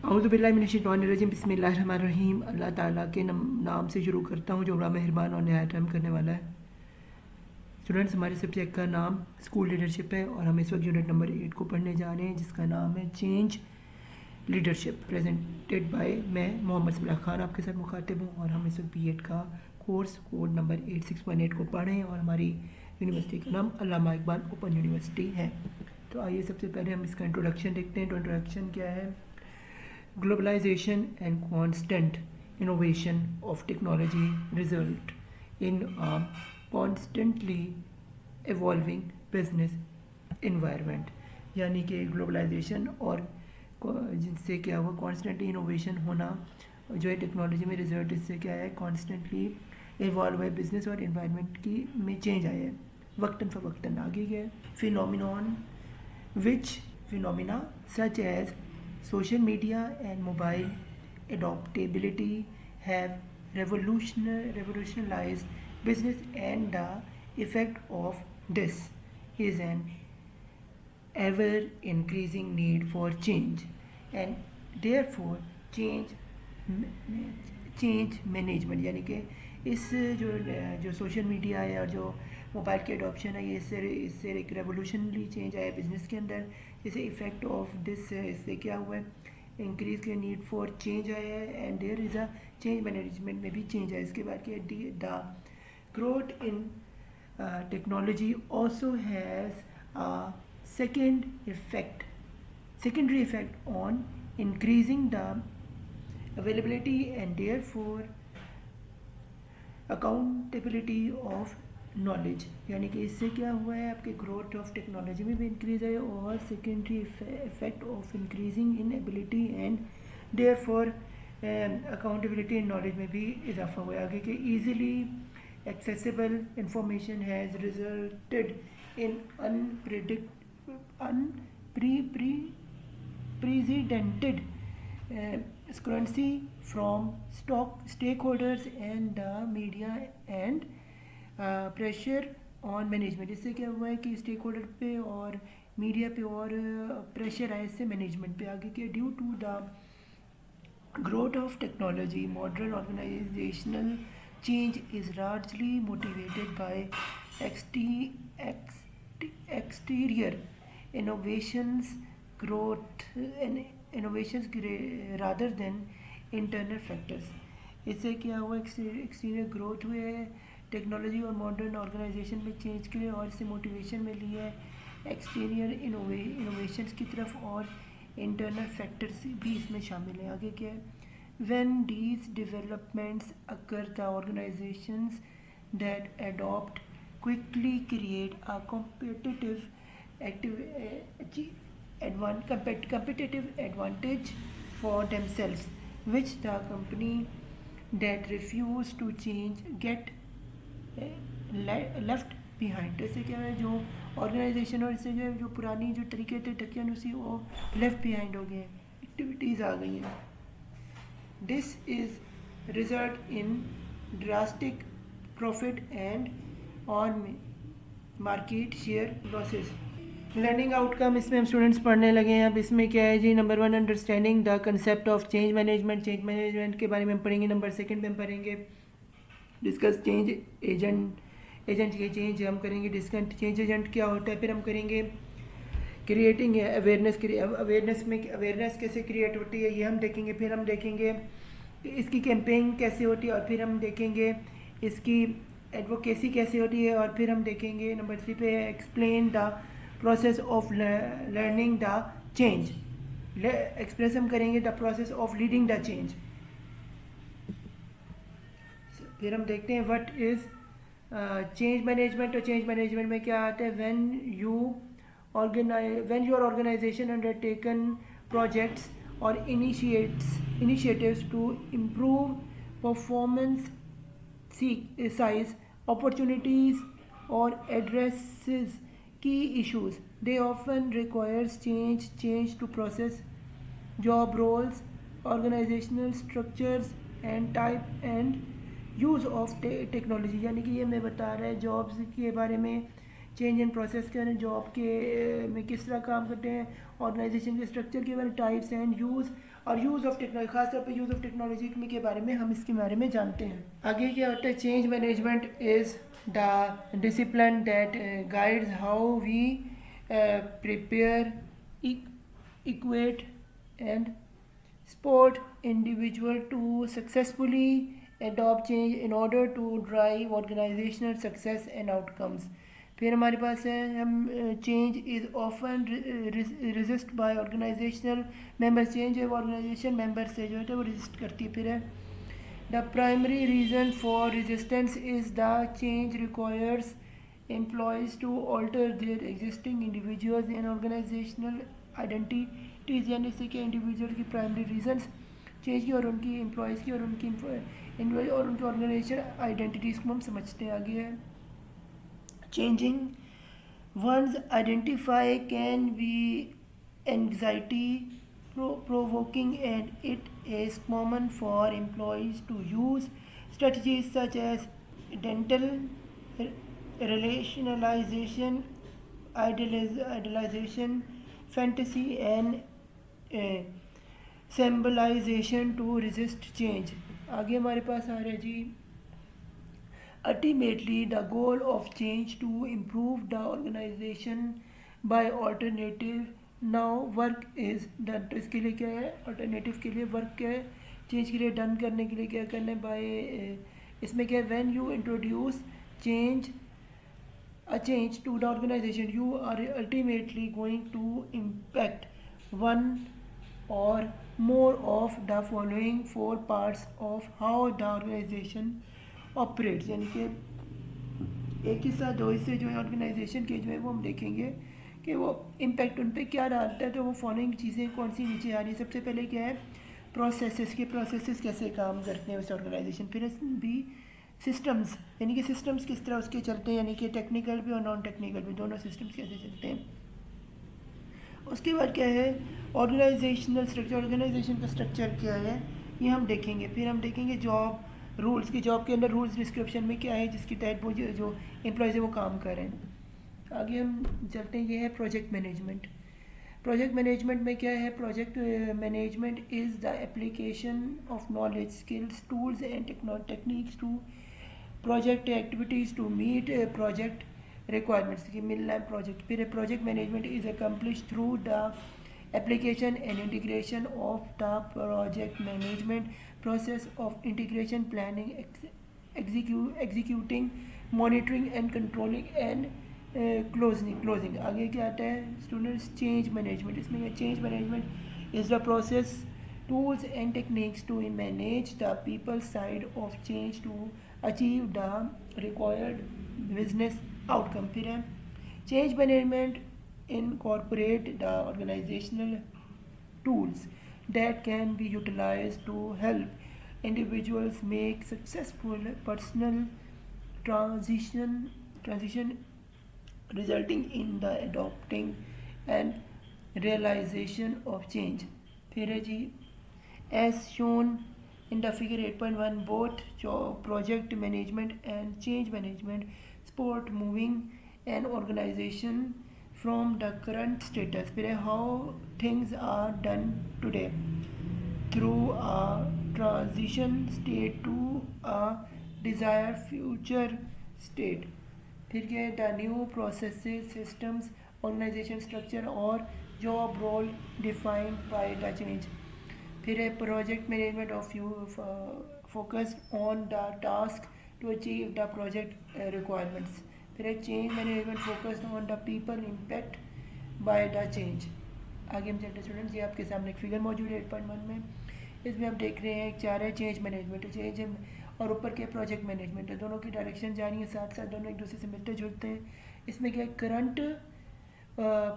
औज़ुबिल्लाहिमिनश्शैतानिर्रजीम बिस्मिल्लाहिर्रहमानिर्रहीम। अल्लाह ताला के नाम से शुरू करता हूँ जो बड़ा मेहरबान और नहायत रहम करने वाला है। स्टूडेंट्स, हमारे सब्जेक्ट का नाम स्कूल लीडरशिप है और हम इस वक्त यूनिट नंबर 8 को पढ़ने जा रहे हैं जिसका नाम है चेंज लीडरशिप, प्रेजेंटेड बाय मैं मोहम्मद सबिला खान आपके साथ मुखातिब हूँ। और हम इस वक्त B.Ed का कोर्स कोड नंबर 8618 को पढ़ रहे हैं और हमारी यूनिवर्सिटी का नाम अल्लामा इकबाल ओपन यूनिवर्सिटी है। तो आइए सबसे पहले हम इसका इंट्रोडक्शन देखते हैं। तो इंट्रोडक्शन क्या है? Globalization and constant innovation of technology result in a constantly evolving business environment। यानी कि ग्लोबलाइजेशन और जिनसे क्या हुआ, कॉन्स्टेंटली इनोवेशन होना जो है टेक्नोलॉजी में रिजल्ट इससे क्या है, कॉन्स्टेंटली इवॉल्व है बिजनेस और इन्वायरमेंट की में चेंज आया है वक्तन फ़वक्तन। आगे क्या है? Phenomenon which phenomena such as social media and mobile adaptability have revolutionized business, and the effect of this is an ever increasing need for change and therefore change management। यानी कि इस जो सोशल मीडिया है और जो mobile की adoption है, ये इससे एक रेवोल्यूशनरी चेंज आया बिज़नेस के अंदर। जैसे इफ़ेक्ट ऑफ दिस है, इससे क्या हुआ है, इंक्रीज के नीड फॉर चेंज आया है and there is a change management में भी चेंज है। इसके बाद क्या, the growth in technology also has a secondary effect on increasing the availability and therefore accountability of knowledge. यानी कि इससे क्या हुआ है, आपके ग्रोथ ऑफ टेक्नोलॉजी में भी इंक्रीज है और secondary effect of increasing in ability and therefore accountability and knowledge में भी इजाफा हुआ है। आगे के easily accessible information has resulted in unprecedented scrutiny from stakeholders and the media and pressure on management। इससे क्या हुआ है कि स्टेक होल्डर पे और मीडिया पे और प्रेशर आए इससे मैनेजमेंट पे। आगे क्या, due to the growth of technology, modern organizational change is largely motivated by exterior innovations rather than internal factors। इससे क्या हुआ, एक्सटीरियर ग्रोथ हुए है टेक्नोलॉजी और मॉडर्न ऑर्गेनाइजेशन में चेंज के लिए और इससे मोटिवेशन मिली है एक्सटीरियर इनोवेशंस की तरफ और इंटरनल फैक्टर्स भी इसमें शामिल हैं। आगे क्या है, when these developments occur the organizations that adopt quickly create a competitive advantage for themselves, which the company that refuse to change get left behind। जैसे क्या है, जो ऑर्गेनाइजेशन और इससे जो पुरानी जो तरीके थे टकियानुसी वो लेफ्ट बिहाइंड हो गए, एक्टिविटीज़ आ गई हैं। This is result in drastic profit and on market share losses. Learning outcome इसमें हम स्टूडेंट्स पढ़ने लगे हैं। अब इसमें क्या है जी, number 1 understanding the concept of change management. Change management के बारे में हम पढ़ेंगे। नंबर 2 में हम पढ़ेंगे डिस्कस चेंज एजेंट के चेंज हम करेंगे, डिस्कस चेंज एजेंट क्या होता है। फिर हम करेंगे क्रिएटिंग अवेयरनेस में अवेयरनेस कैसे क्रिएट होती है ये हम देखेंगे। फिर हम देखेंगे इसकी कैंपेनिंग कैसे होती है और फिर हम देखेंगे इसकी एडवोकेसी कैसे होती है और फिर हम देखेंगे नंबर 3 पे explain the process of learning the change. Express हम करेंगे the process of leading the change. फिर हम देखते हैं व्हाट इज़ चेंज मैनेजमेंट। और चेंज मैनेजमेंट में क्या आता है, when your organisation undertaken projects और initiatives to improve performance, size opportunities or addresses key issues, they often requires change to process, job roles, organizational structures and type and use of technology. यानी कि ये मैं बता रहा है jobs के बारे में, चेंज इन प्रोसेस के बारे में, जॉब के में किस तरह काम करते हैं, ऑर्गेनाइजेशन के स्ट्रक्चर के बारे में, टाइप्स एंड यूज़ और यूज़ ऑफ टेक्नोलॉजी, खासतौर पे यूज़ ऑफ टेक्नोलॉजी के बारे में हम इसके बारे में जानते हैं। आगे क्या होता है, change management is the discipline that guides how we prepare, equate and support individual to successfully adopt change in order to drive organizational success and outcomes। फिर हमारे पास है हम change is often resist by organisational members, change है वो organisation member से जो है वो रेजिस्ट करती है। फिर है the primary reason for resistance is the change requires employees to alter their existing individuals and organisational identities, यानी इससे क्या इंडिविजुअल की प्राइमरी रीजंस चेंज की और उनकी एम्प्लॉयज़ की और उनकी और उनकी ऑर्गेनाइजेशन आइडेंटिटीज़ को हम समझते हैं। आगे है changing one's identify can be anxiety provoking, and it is common for employees to use strategies such as dental relationalization, idealization, fantasy, and uh, symbolization to resist change। आगे हमारे पास आ रहा है जी, ultimately the goal of change to improve the organization by alternative now work is done। तो इसके लिए क्या है, alternative के लिए वर्क क्या है, चेंज के लिए डन करने के लिए क्या करना है, बाय इसमें क्या है, when you introduce change a change to the organization you are ultimately going to impact one or more of the following four parts of how the organization operates। यानी कि एक हिस्सा दो हिस्से जो है ऑर्गेनाइजेशन के जो है वो हम देखेंगे कि वो इम्पैक्ट उन पर क्या डालता है। तो वो फॉलोइंग चीज़ें कौन सी नीचे आ रही है। सबसे पहले क्या है, प्रोसेसेस के, प्रोसेसेस कैसे काम करते हैं उस ऑर्गेनाइजेशन। फिर भी सिस्टम्स, यानी कि सिस्टम्स किस तरह उसके चलते हैं, यानी कि टेक्निकल भी और नॉन टेक्निकल भी, दोनों सिस्टम्स कैसे चलते हैं। उसके बाद क्या है, ऑर्गेनाइजेशनल स्ट्रक्चर, ऑर्गेनाइजेशन का स्ट्रक्चर क्या है ये हम देखेंगे। फिर हम देखेंगे जॉब रूल्स की, जॉब के अंदर रूल्स डिस्क्रिप्शन में क्या है जिसके तहत वो जो एम्प्लॉयज़ है वो काम कर रहे हैं। आगे हम चलते हैं, ये है प्रोजेक्ट मैनेजमेंट। प्रोजेक्ट मैनेजमेंट में क्या है, project management is the application of knowledge, skills, tools and techniques to project activities to meet project requirements की मिलना है प्रोजेक्ट। फिर project management is accomplish through the application and integration of the project management process of integration, planning, executing, monitoring and controlling and closing। आगे क्या आता है students, change management. इसमें क्या, change management is the process, tools and techniques to manage the people side of change to achieve the required business outcome। फिर है change management incorporate the organizational tools that can be utilized to help individuals make successful personal transition resulting in the adopting and realization of change। फिर है जी, as shown in the figure 8.1 both project management and change management support moving an organization from the current status, फिर how things are done today through a transition state to a desired future state। फिर क्या है, the new processes, systems, organization structure और job role defined by the change। फिर है project management of you focused on the task to achieve the project requirements. फिर है change management focused on the people impact by the change. आगे हम चलते students, ये आपके सामने एक फिगर मौजूद है 8.1 में। इसमें आप देख रहे हैं एक चार है चेंज मैनेजमेंट, चेंज और ऊपर के प्रोजेक्ट मैनेजमेंट है, दोनों की डायरेक्शन जा रही है साथ साथ, दोनों एक दूसरे से मिलते जुलते हैं। इसमें क्या है, करंट,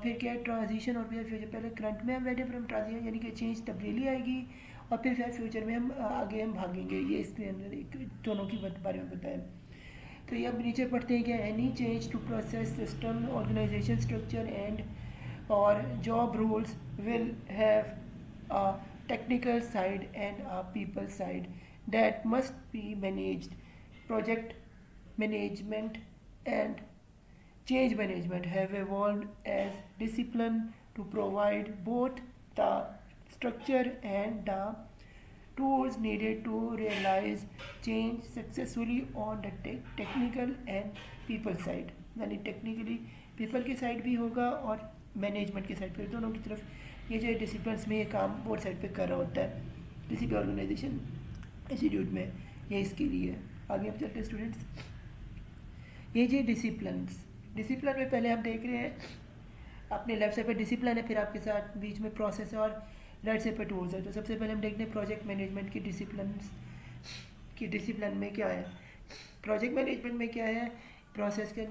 फिर क्या है ट्रांजिशन और फिर फ्यूचर। पहले करंट में हम बैठे, फिर हम ट्रांजिशन यानी कि चेंज तब्दीली आएगी और फिर फ्यूचर में हम आगे हम भागेंगे। ये इसके अंदर दोनों की बारे में बताएं। तो ये अब नीचे पढ़ते हैं कि any change to process system organisation structure and और job rules will have a technical side and a people side that must be managed. Project management and change management have evolved as discipline to provide both the structure and the tools needed to realize change successfully on the technical and people side. यानी technically people की side भी होगा और management की side पे, दोनों की तरफ ये जो डिसिप्लिन्स में ये काम बोथ साइड पे कर रहा होता है किसी भी ऑर्गेनाइजेशन इंस्टीट्यूट में, ये इसके लिए। आगे हम चलते हैं स्टूडेंट्स, ये जी डिसिप्लिन में पहले हम देख रहे हैं अपने लेफ्ट साइड पे डिसिप्लिन है, फिर आपके साथ बीच में प्रोसेस है और राइट साइड पे टूल्स है। तो सबसे पहले हम देखते हैं प्रोजेक्ट मैनेजमेंट की डिसिप्लिन में क्या है। प्रोजेक्ट मैनेजमेंट में क्या है, प्रोसेस के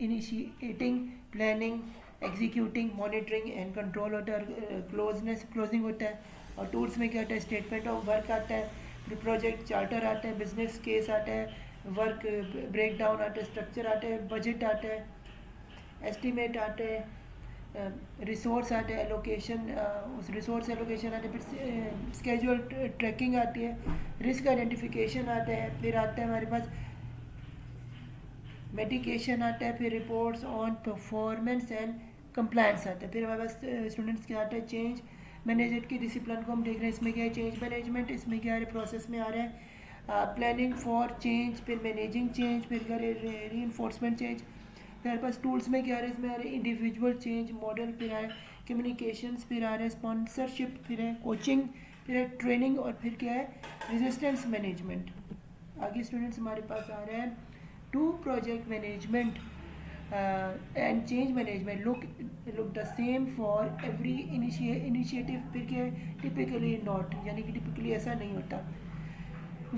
initiating, planning, executing, monitoring and control होता है, क्लोजिंग होता है। और टूल्स में क्या आता है, स्टेटमेंट ऑफ वर्क आता है, फिर प्रोजेक्ट चार्टर आता है, बिजनेस केस आता है, वर्क ब्रेक डाउन आता है, स्ट्रक्चर आता है, बजट आता है, एस्टीमेट आते हैं, रिसोर्स आते हैं, एलोकेशन, उस रिसोर्स एलोकेशन आते हैं, फिर स्केड्यूल ट्रैकिंग आती है, रिस्क आइडेंटिफिकेशन आता है, फिर आता है हमारे पास मेडिकेशन आता है, फिर reports on performance and compliance आता है। फिर हमारे पास स्टूडेंट्स क्या आता है, चेंज मैनेजमेंट की डिसिप्लिन को हम देख रहे हैं। इसमें क्या है, चेंज मैनेजमेंट, इसमें क्या है, प्रोसेस में आ रहा है प्लानिंग फॉर चेंज, फिर मैनेजिंग चेंज, फिर क्या है रीइंफोर्समेंट चेंज। फिर पास टूल्स में क्या आ रहा है, इसमें आ रहा है इंडिविजुअल चेंज मॉडल, फिर है कम्युनिकेशंस, फिर आ रहा है स्पॉन्सरशिप, फिर है कोचिंग, फिर है ट्रेनिंग, और फिर क्या है रेजिस्टेंस मैनेजमेंट। आगे स्टूडेंट्स हमारे पास आ रहा है to project management and change management look the same for every initiative. फिर क्या है, टिपिकली नॉट, यानी कि टिपिकली ऐसा नहीं होता।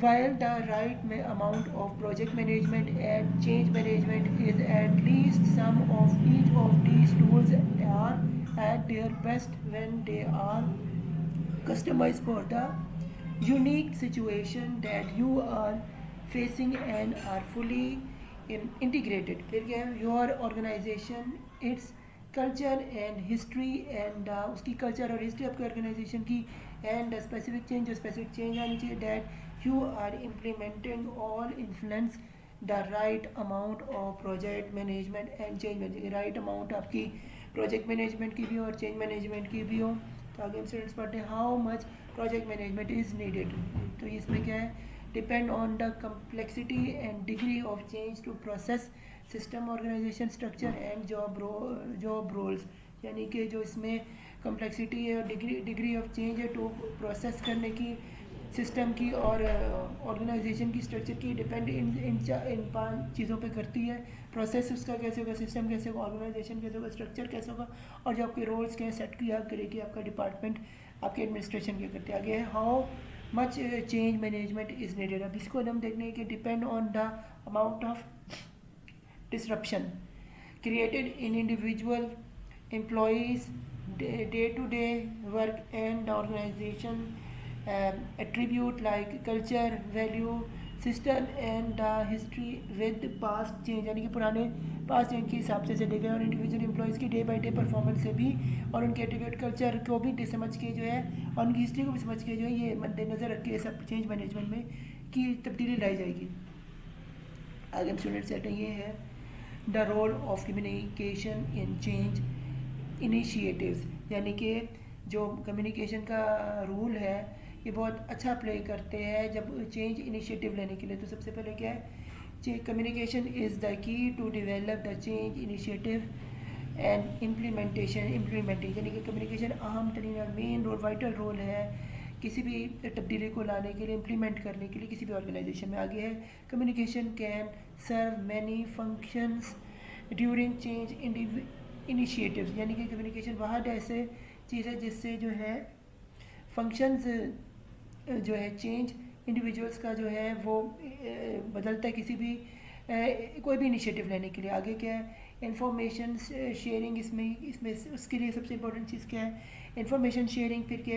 While the right amount of project management and change management is at least some of each of these tools are at their best when they are customized for the unique situation that you are facing and are fully integrated. फिर क्या है, your organization, its culture and history and उसकी culture और history आपके organization की and specific change आनी चाहिए that you are implementing all influence the right amount of project management and change management। right amount आपकी project management की भी और change management की भी हो। तो आगे हम स्टूडेंट्स पढ़ते हैं how much project management is needed। तो इसमें क्या है, depend on the complexity and degree of change to process system organization structure and job roles। यानी कि जो इसमें complexity है और degree of change है to process करने की सिस्टम की और ऑर्गेनाइजेशन की स्ट्रक्चर की, डिपेंड इन 5 चीज़ों पे करती है। प्रोसेस उसका कैसे होगा, सिस्टम कैसे होगा, ऑर्गेनाइजेशन कैसे होगा, स्ट्रक्चर कैसे होगा, और जो आपके रोल्स क्या सेट किया करेगी आपका डिपार्टमेंट, आपके एडमिनिस्ट्रेशन क्या करते हैं। आगे है how much change management is needed. अब इसको हम देखने हैं कि depend on the amount of disruption created in individual employees day to day work and the organisation attribute like culture, value, system and history with past change। यानी कि पुराने past change के हिसाब से चले गए और इंडिविजुअल एम्प्लॉयज़ की डे बाई डे परफॉर्मेंस से भी और उनके एट्रीब्यूट कल्चर को भी समझ के जो है और उनकी हिस्ट्री को भी समझ के जो है ये मद्देनज़र रख के सब चेंज मैनेजमेंट में की तब्दीली लाई जाएगी। आगे हम स्टूडेंट सेट ये है the role of communication in change initiatives. यानी कि जो कम्युनिकेशन का रूल है ये बहुत अच्छा प्ले करते हैं जब चेंज इनिशिएटिव लेने के लिए। तो सबसे पहले क्या है, communication is the key to develop the change initiative and implementation यानी कि कम्युनिकेशन अहम तरीन और मेन रोल, वाइटल रोल है किसी भी तब्दीली को लाने के लिए, इम्प्लीमेंट करने के लिए किसी भी ऑर्गेनाइजेशन में। आगे है communication can serve many functions during change initiatives. यानी कि कम्युनिकेशन वहाँ ऐसे चीज़ है जिससे जो है फंक्शंस जो है चेंज इंडिविजुअल्स का जो है वो बदलता है किसी भी कोई भी इनिशिएटिव लेने के लिए। आगे क्या है, इंफॉर्मेशन शेयरिंग। इसमें उसके लिए सबसे इंपॉर्टेंट चीज़ क्या है, इंफॉर्मेशन शेयरिंग। फिर क्या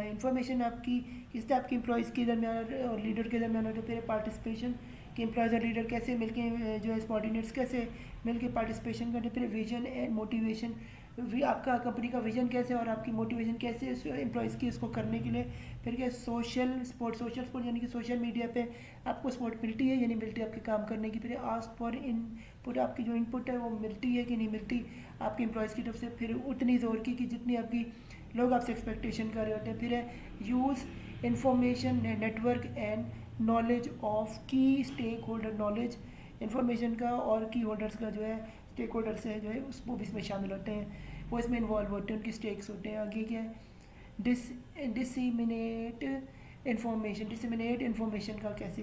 इंफॉर्मेशन आपकी किस तरह आपके एम्प्लॉयज़ के दरमियान और लीडर के दरमियान हो, तो फिर पार्टिसिपेशन कि एम्प्लॉयज़ और लीडर कैसे मिलके जो है सबॉर्डिनेट्स कैसे मिलके पार्टिसिपेशन करते। फिर विजन एंड मोटिवेशन, आपका कंपनी का विजन कैसे और आपकी मोटिवेशन कैसे एम्प्लॉयज़ की इसको करने के लिए। फिर क्या सोशल सपोर्ट यानी कि सोशल मीडिया पे आपको सपोर्ट मिलती है या नहीं मिलती आपके काम करने की। फिर आस्क फॉर इनपुट, आपकी जो इनपुट है वो मिलती है कि नहीं मिलती आपके एम्प्लॉयज़ की तरफ से। फिर उतनी ज़ोर की कि जितनी आपकी लोग आपसे एक्सपेक्टेशन कर रहे होते हैं। फिर है use information network and knowledge of की स्टेक होल्डर, नॉलेज इन्फॉर्मेशन का और की होल्डर्स का जो है स्टेक होल्डर्स है जो है उस वो भी इसमें शामिल होते हैं, वो इसमें इन्वॉल्व होते हैं, उनकी स्टेक्स होते हैं। आगे क्या है डिसमिनेट इन्फॉर्मेशन का कैसे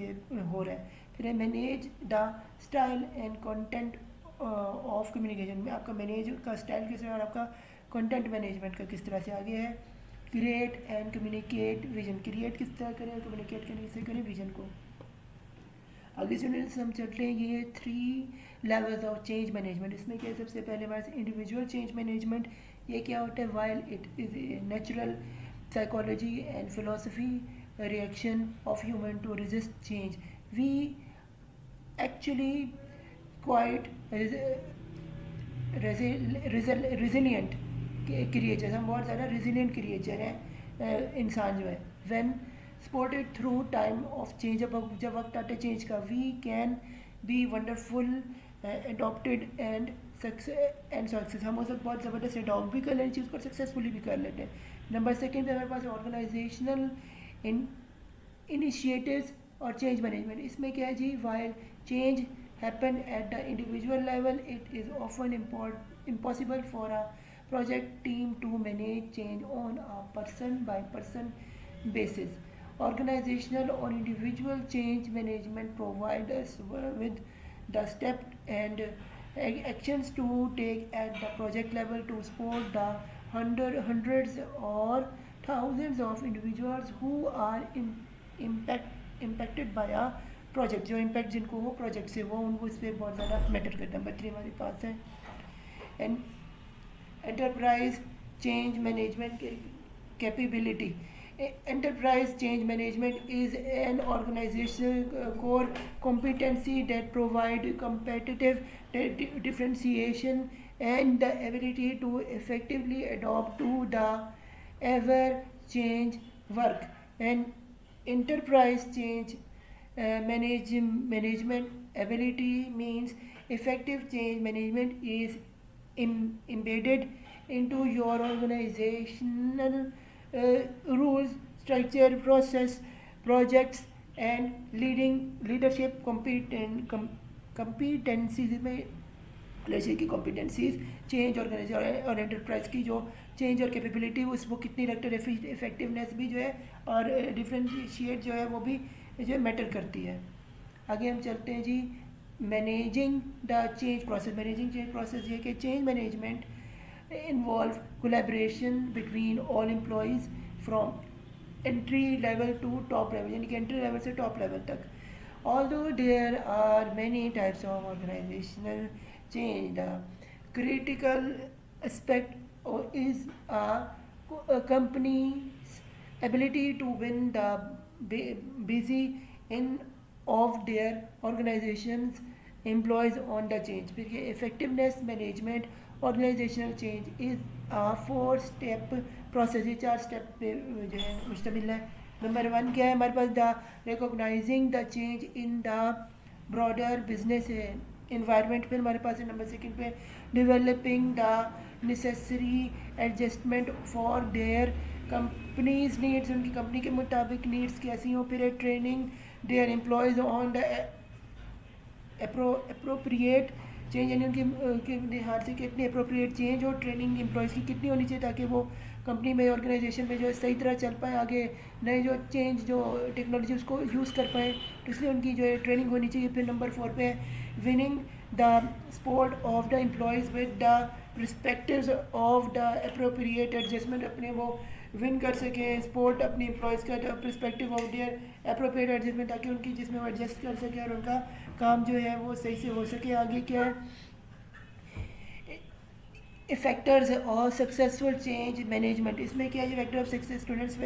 हो रहा है। फिर है manage the style and content of communication, में आपका मैनेज का स्टाइल कैसे है और आपका कंटेंट मैनेजमेंट का किस तरह से। आगे है create and communicate vision, create किस तरह करें और कम्युनिकेट कैसे करें विजन को। आगे स्टूडेंट्स हम चलते हैं ये 3 लेवल्स ऑफ चेंज मैनेजमेंट। इसमें क्या है, सबसे पहले हमारे पास इंडिविजुअल चेंज मैनेजमेंट, ये क्या होता है, while it is natural psychology and philosophy reaction of human to resist change, we actually quite resilient creature, हम बहुत ज़्यादा रेजिलियंट क्रिएचर हैं इंसान जो है। When supported through time of change, जब वक्त आते चेंज का, we can be wonderful adopted and success, हम उसे बहुत ज़बरदस्त अडॉप्ट भी कर लेते हैं चीज़ को, सक्सेसफुली भी कर लेते हैं। नंबर सेकेंड पे हमारे पास ऑर्गेनाइजेशनल इनिशिएटिव्स और चेंज मैनेजमेंट। इसमें क्या है जी, while change happen at the individual level, it is often impossible for a project team to manage change on a person by person basis. Organizational or individual change management provide us with the steps and actions to take at the project level to support the hundreds or thousands of individuals who are impacted by a project, जो impact जिनको हो project से वो उनको इस पर बहुत ज़्यादा मैटर करता है। नंबर 3 हमारे पास है and enterprise change management capability. Enterprise change management is an organisational core competency that provide competitive differentiation and the ability to effectively adapt to the ever change work. And enterprise change management ability means effective change management is embedded into your organizational rules, structure, process, projects and leadership competencies में laser की competencies change organisation और enterprise की जो change और capability वो कितनी रखते effectiveness भी जो है और डिफरेंशिएट जो है वो भी जो मैटर करती है। आगे हम चलते हैं जी managing the change process. Managing change process ये कि change management involve collaboration between all employees from entry level to top level, यानी कि एंट्री लेवल से टॉप लेवल तक। Although there are many types of organisational change, the critical aspect is a company's ability to win the busy end of their organization's employees on the change. फिर ये effectiveness management organizational change is a 4-step process, ये 4 step पे जो है मुश्तमिल है। Number 1 क्या है हमारे पास, the recognising the change in the broader business environment. पे हमारे पास है नंबर 2 पे developing the necessary adjustment for their companies needs, उनकी कंपनी के मुताबिक नीड्स कैसी हो। फिर है training their employees on the appropriate change, यानी उनके लिहाज से कितनी अप्रोप्रिएट चेंज और ट्रेनिंग एम्प्लॉयज़ की कितनी होनी चाहिए ताकि वो कंपनी में ऑर्गेनाइजेशन में जो है सही तरह चल पाए, आगे नए जो चेंज जो टेक्नोलॉजी उसको यूज़ कर पाए, तो इसलिए उनकी जो है ट्रेनिंग होनी चाहिए। फिर नंबर 4 पे है winning the support of the employees with the perspectives of the appropriate adjustment, अपने वो विन कर सकें सपोर्ट अपने एम्प्लॉयज़ का perspective of their appropriate adjustment, ताकि उनकी जिसमें वो एडजस्ट कर सके और उनका काम जो है वो सही से हो सके। आगे क्या है फैक्टर्स और सक्सेसफुल चेंज मैनेजमेंट। इसमें क्या है factor of success students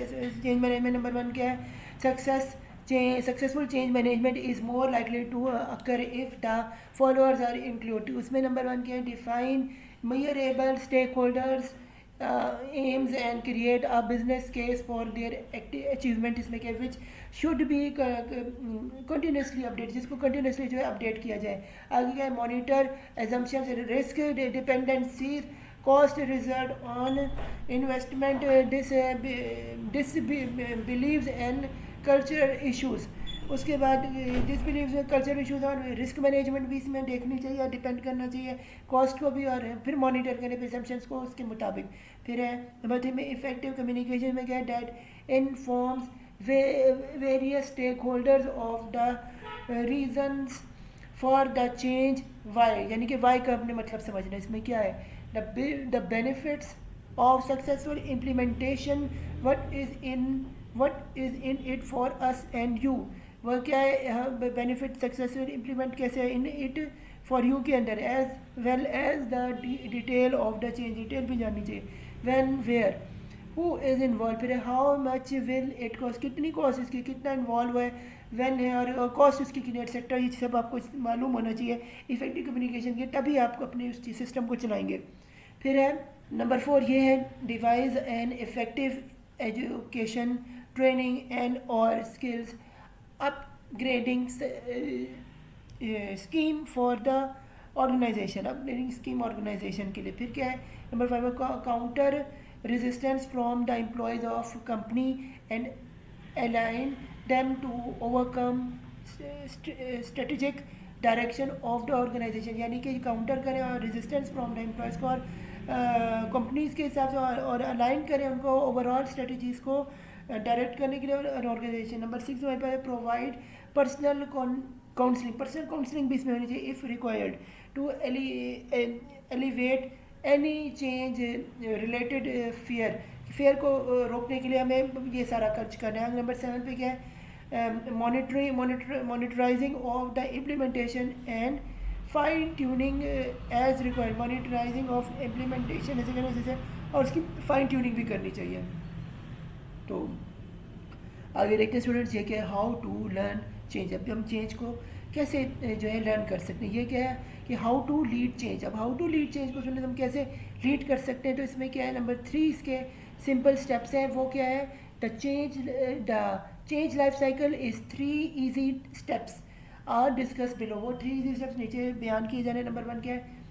change management. Number 1 क्या है successful change management is more likely to occur if the followers are included। उसमें नंबर 1 क्या है, define measurable stakeholders aims and create a business case for their achievement। इसमें क्या which should be continuously update, जिसको continuously जो है update किया जाए। आगे क्या है monitor assumptions risk dependencies cost result on investment disbeliefs and cultural issues. उसके बाद डिसबिलीव कल्चर इशूज़ और रिस्क मैनेजमेंट भी इसमें देखनी चाहिए और डिपेंड करना चाहिए कॉस्ट को भी, और फिर मॉनिटर करें परसेप्शंस को उसके मुताबिक. फिर है नंबर 3 में इफेक्टिव कम्युनिकेशन में क्या है, that informs various stake holders of the reasons for the change. Why यानी कि वाई का अपने मतलब समझना. इसमें क्या है, the benefits of successful implementation, what is in it for us and you. वह क्या है, बेनिफिट सक्सेसफुल इम्प्लीमेंट कैसे है इन इट फॉर यू के अंदर, as well as the detail of the change, detail भी जाननी चाहिए. When, where, who is involve, फिर how much will it cost, कितनी कॉस्ट इसकी, कितना इन्वॉल्व है, व्हेन है और कॉस्ट उसकी कितनी, एक्सेट्रा. ये सब आपको मालूम होना चाहिए इफेक्टिव कम्युनिकेशन के, तभी आप अपने उस सिस्टम को चलाएंगे. फिर है नंबर 4 ये है, device an effective education training and और skills upgrading scheme for the organisation, upgrading scheme organisation के लिए. फिर क्या है number 5, counter resistance from the employees of company and align them to overcome strategic direction of the organisation. यानी कि counter करें और रेजिस्टेंस फ्रॉम द एम्प्लॉयज़ को और कंपनीज़ के हिसाब से और अलाइन करें उनको ओवरऑल स्ट्रेटजीज़ को डायरेक्ट करने के लिए और ऑर्गेनाइजेशन. नंबर 6 हमारे पास provide personal counselling, personal counselling भी इसमें होनी चाहिए if required to elevate any change related fear, fear को रोकने के लिए हमें ये सारा खर्च करना है. नंबर 7 पे क्या है, monitorising of the implementation and fine tuning as required, monitorising of implementation ऐसे करना जैसे, और उसकी फाइन ट्यूनिंग भी करनी चाहिए. तो आगे देखते हैं स्टूडेंट्स, ये क्या है, हाउ टू लर्न चेंज. अब हम चेंज को कैसे जो है लर्न कर सकते हैं, ये क्या है कि हाउ टू लीड चेंज. अब हाउ टू लीड चेंज को स्टूडेंट्स हम कैसे लीड कर सकते हैं, तो इसमें क्या है नंबर 3 इसके सिंपल स्टेप्स हैं. वो क्या है, the change life cycle is 3 easy steps are discuss below. वो 3 ईजी स्टेप्स नीचे बयान किए जाने. नंबर 1 क्या है,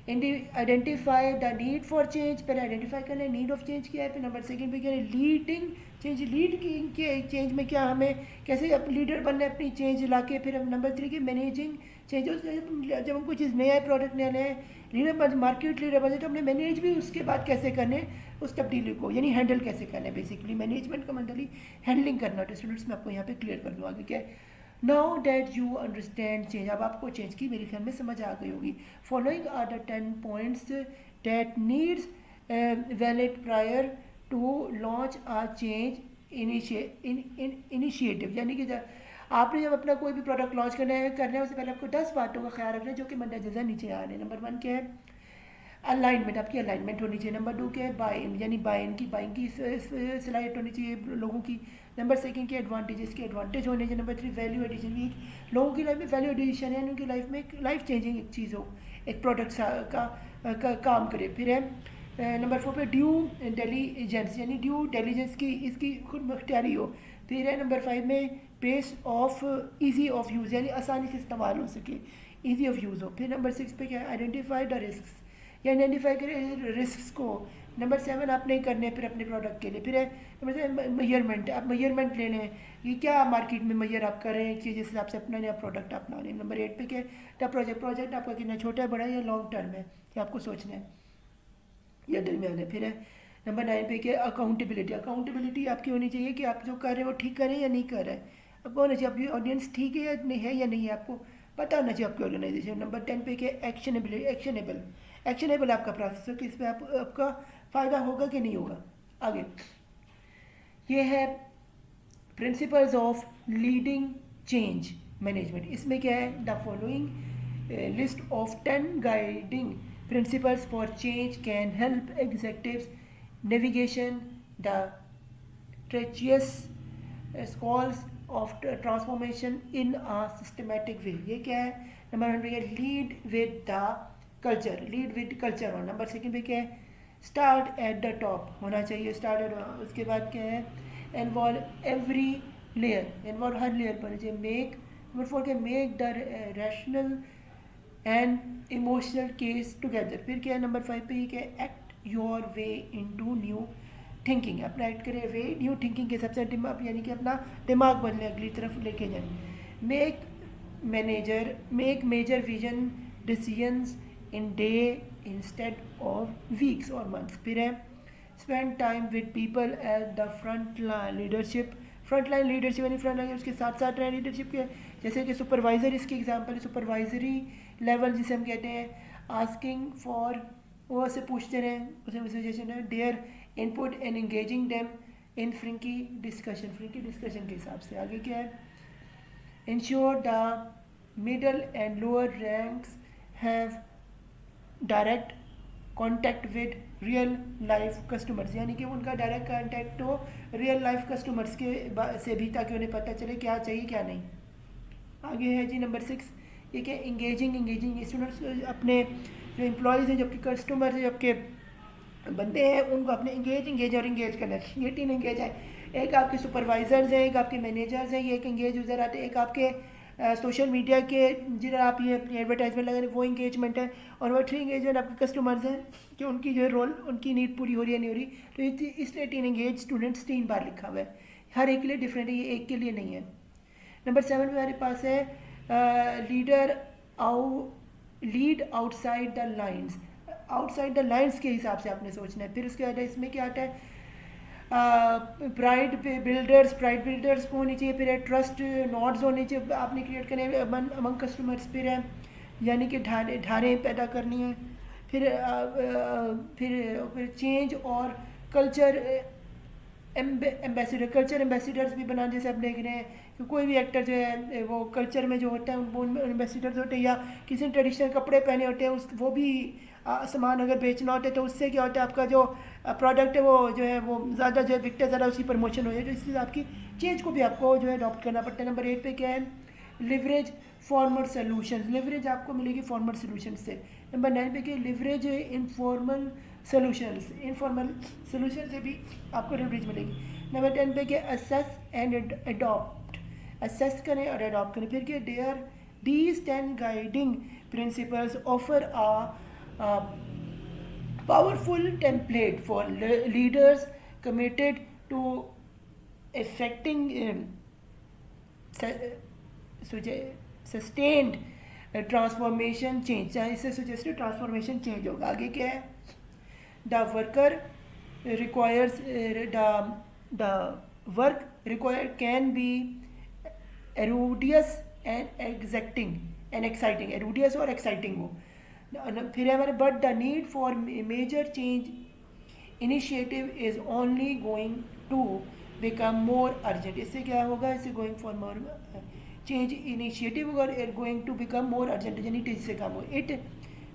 identify the need for change, पहले आइडेंटिफाई कर लें नीड ऑफ चेंज क्या है. फिर नंबर 2 पे क्या है, लीडिंग चेंज, लीड के चेंज में क्या हमें कैसे लीडर बनना है अपनी चेंज ला के. फिर हम नंबर 3 के मैनेजिंग चेंज, जब हम कोई चीज़ नया है, प्रोडक्ट नया नया लीडर बन, मार्केट लीडर बने, तो हमने मैनेज भी उसके बाद कैसे करने उस तब्दीली को, यानी हैंडल कैसे करना है. बेसिकली मैनेजमेंट का मतलब ही हैंडलिंग करना. तो स्टूडेंट्स मैं आपको यहाँ पे क्लियर कर दूँ. आगे क्या है, now that you understand change, अब आपको चेंज की मेरे ख्याल में समझ आ गई होगी. Following are the 10 points that needs valid prior to launch a change initiative. यानी कि आपने जब अपना कोई भी प्रोडक्ट लॉन्च करना है उससे पहले आपको 10 बातों का ख्याल रखना है जो कि मंदरजा नीचे आ रहे हैं. नंबर 1 क्या है, अलाइनमेंट, आपकी अलाइनमेंट होनी चाहिए. नंबर 2 क्या है, बाइंग, यानी बाइंग की सलाहियत होनी चाहिए लोगों की. नंबर 2 की एडवांटेजेस के एडवांटेज होने चाहिए. नंबर 3 वैल्यू एडिशन, की लोगों की लाइफ में वैल्यू एडिशन है, उनकी लाइफ में एक लाइफ चेंजिंग एक चीज़ हो, एक प्रोडक्ट का काम करे. फिर है नंबर 4 पे ड्यू इंटेलिजेंस, यानी ड्यू इंटेलिजेंस की इसकी खुद मुख्तियारी हो. फिर है नंबर 5 में pace of easy of use, यानी आसानी से इस्तेमाल हो सके, ईजी ऑफ यूज़ हो. फिर नंबर 6 पे क्या है, आइडेंटिफाई द रिस्क, या आइडेंटिफाई करें रिस्क को. नंबर 7 आप नहीं करने फिर अपने प्रोडक्ट के लिए. फिर है नंबर 7 मेजरमेंट, आप मेजरमेंट ले लें कि क्या मार्केट में मेजर आप करें कि जिस हिसाब से अपना नया प्रोडक्ट अपना लें. नंबर 8 पे क्या है, प्रोजेक्ट आपका कितना छोटा है, बड़ा है या लॉन्ग टर्म है, ये आपको सोचना है या दरमियान है. फिर है नंबर 9 पे क्या, अकाउंटेबिलिटी आपकी होनी चाहिए कि आप जो कर रहे हैं वो ठीक कर रहे हैं या नहीं कर रहे हैं. आपको होना चाहिए आपकी ऑडियंस ठीक है या नहीं है, आपको पता होना चाहिए आपकी ऑर्गेनाइजेशन. नंबर 10 पे क्या, एक्शनेबल आपका प्रोसेस हो कि इस पर आपका फ़ायदा होगा कि नहीं होगा. आगे ये है principles of leading change management. इसमें क्या है, the following list of 10 guiding principles for change can help executives navigation the treacherous scrolls of transformation in a systematic way. ये क्या है, नंबर 1 पे क्या, lead with the culture, lead with culture. और number 2 पे क्या है, स्टार्ट एट द टॉप होना चाहिए, स्टार्ट एट. उसके बाद क्या है, इन्वॉल्व एवरी लेयर, इन्वॉल्व हर लेयर पर चाहिए. मेक, नंबर 4 के make the rational and emotional case together. फिर क्या है नंबर 5 पे, ये क्या है, act your way into new thinking, अपना एक्ट करें वे न्यू थिंकिंग के सबसे दिमाग, यानी कि अपना दिमाग बदले, अगली तरफ लेके जाए। Make major vision decisions in day instead of weeks और मंथ्स। फिर है spend time with people at the front line leadership, front line leadership यानी फ्रंट लाइन उसके साथ साथ रहे लीडरशिप के, जैसे कि सुपरवाइजर, इसकी एग्जांपल है सुपरवाइजरी लेवल जिसे हम कहते हैं, आस्किंग फॉर, वो से पूछते रहें, उसे सजेशन है, their input and engaging them in frank discussion के हिसाब से। आगे क्या है, ensure the middle and lower ranks have direct contact with real life customers, यानी कि उनका डायरेक्ट कॉन्टैक्ट हो रियल लाइफ कस्टमर्स के से भी, ताकि उन्हें पता चले क्या चाहिए क्या नहीं। आगे है जी नंबर 6, ये क्या, इंगेजिंग स्टूडेंट्स अपने जो एम्प्लॉयज़ हैं, जो आपके कस्टमर्स हैं, जो आपके बंदे हैं, उनको अपने इंगेज करना है। ये 3 एंगेज है, एक आपके सुपरवाइजर्स हैं, एक आपके मैनेजर्स हैं, ये एक एंगेज यूज़र आते हैं, एक आपके सोशल मीडिया के जिधर आप ये अपनी एडवर्टाइजमेंट लगा रहे हैं वो इंगेजमेंट है, और वो 3 एंगेजमेंट आपके कस्टमर्स हैं कि उनकी जो रोल, उनकी नीड पूरी हो रही है नहीं हो रही। तो इसलिए 3 एंगेज स्टूडेंट्स 3 बार लिखा हुआ है, हर एक के लिए डिफरेंट है, ये एक के लिए नहीं है। नंबर 7 में हमारे पास है lead outside the lines, outside the lines के हिसाब से आपने सोचना है। फिर उसके बाद इसमें क्या आता है, प्राइड बिल्डर्स को होनी चाहिए, फिर है ट्रस्ट नोड्स होने चाहिए आपने क्रिएट करने अमंग कस्टमर्स, फिर है यानी कि धारें पैदा करनी है, फिर चेंज और कल्चर एम्बेसडर्स भी बनाने, जैसे आप देख रहे हैं कि कोई भी एक्टर जो है वो कल्चर में जो होता है वो एम्बेसडर्स होते हैं, या किसी ने ट्रेडिशनल कपड़े पहने होते हैं, उस वो भी सामान अगर बेचना होता है तो उससे क्या होता है, आपका जो प्रोडक्ट है वो जो है वो ज़्यादा जो है बिकता, ज़्यादा उसकी प्रमोशन हो जाए, तो इससे आपकी चेंज को भी आपको जो है अडॉप्ट करना पड़ता है। नंबर 8 पे क्या है, लिवरेज फॉर्मल सोल्यूशन, लिवरेज आपको मिलेगी फॉर्मल सोल्यूशन से। नंबर 9 पे क्या, लिवरेज इनफॉर्मल सोल्यूशन से भी आपको लिवरेज मिलेगी। नंबर 10 पे क्या, असेस एंड अडॉप्ट, असेस करें और अडॉप्ट करें। फिर क्या, these 10 guiding principles offer a powerful template for leaders committed to effecting sustained transformation change, इससे suggested transformation change होगा। आगे क्या है, the work required can be arduous and exciting, arduous और exciting हो। फिर हमारे but the need for major change initiative is only going to become more urgent, इससे क्या होगा, इससे going for more change initiative होगा, going to become more urgent यानी तेजी से काम हो। It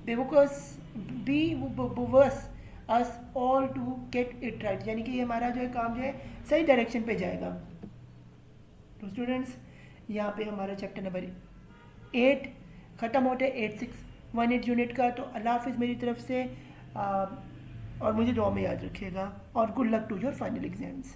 behoves us all to get it right, यानी कि ये हमारा जो है काम जो है सही डायरेक्शन पे जाएगा। तो स्टूडेंट्स यहाँ पे हमारा चैप्टर नंबर 8 ख़त्म होता है, 8 यूनिट का। तो अल्लाह हाफिज़ मेरी तरफ से, और मुझे दुआ में याद रखिएगा, और good luck to your final exams.